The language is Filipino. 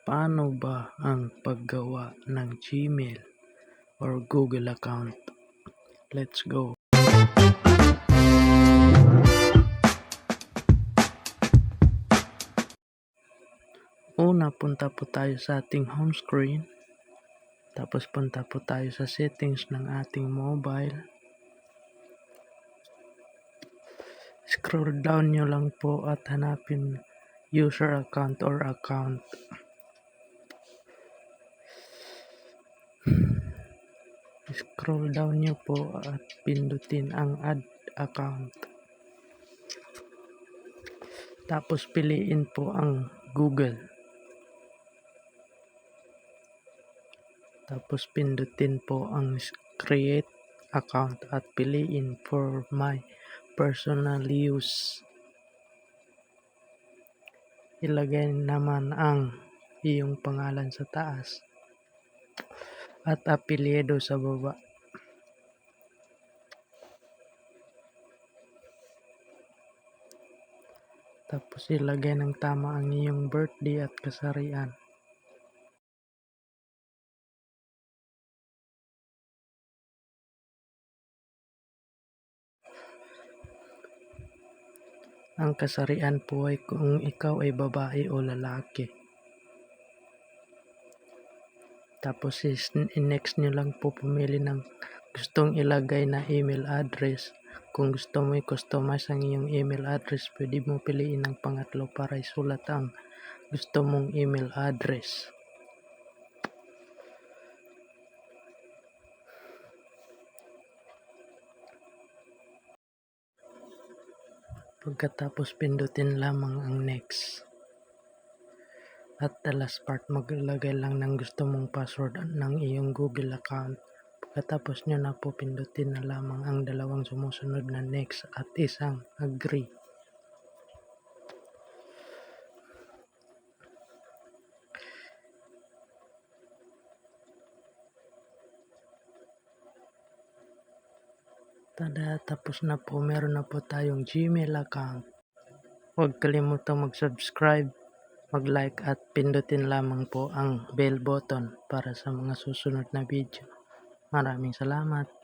Paano ba ang paggawa ng Gmail or Google account? Let's go! Una, punta po tayo sa ating home screen. Tapos punta po tayo sa settings ng ating mobile. Scroll down nyo lang po at hanapin user account or account. Scroll down nyo po at pindutin ang add account. Tapos piliin po ang Google. Tapos pindutin po ang create account at piliin for my personal use. Ilagay naman ang iyong pangalan sa taas at apelyido sa baba. Tapos ilagay ng tama ang iyong birthday at kasarian. Ang kasarian po ay kung ikaw ay babae o lalaki. Tapos next nyo lang po pumili ng gustong ilagay na email address. Kung gusto mo i-customize ang iyong email address, pwede mo piliin ang pangatlo para isulat ang gusto mong email address. Pagkatapos pindutin lamang ang next. At the last part, maglagay lang ng gusto mong password ng iyong Google account. Pagkatapos nyo na po, pindutin na lamang ang dalawang sumusunod na next at isang agree. Tada, tapos na po, meron na po tayong Gmail account. Huwag kalimutang mag-subscribe, mag-like at pindutin lamang po ang bell button para sa mga susunod na video. Maraming salamat.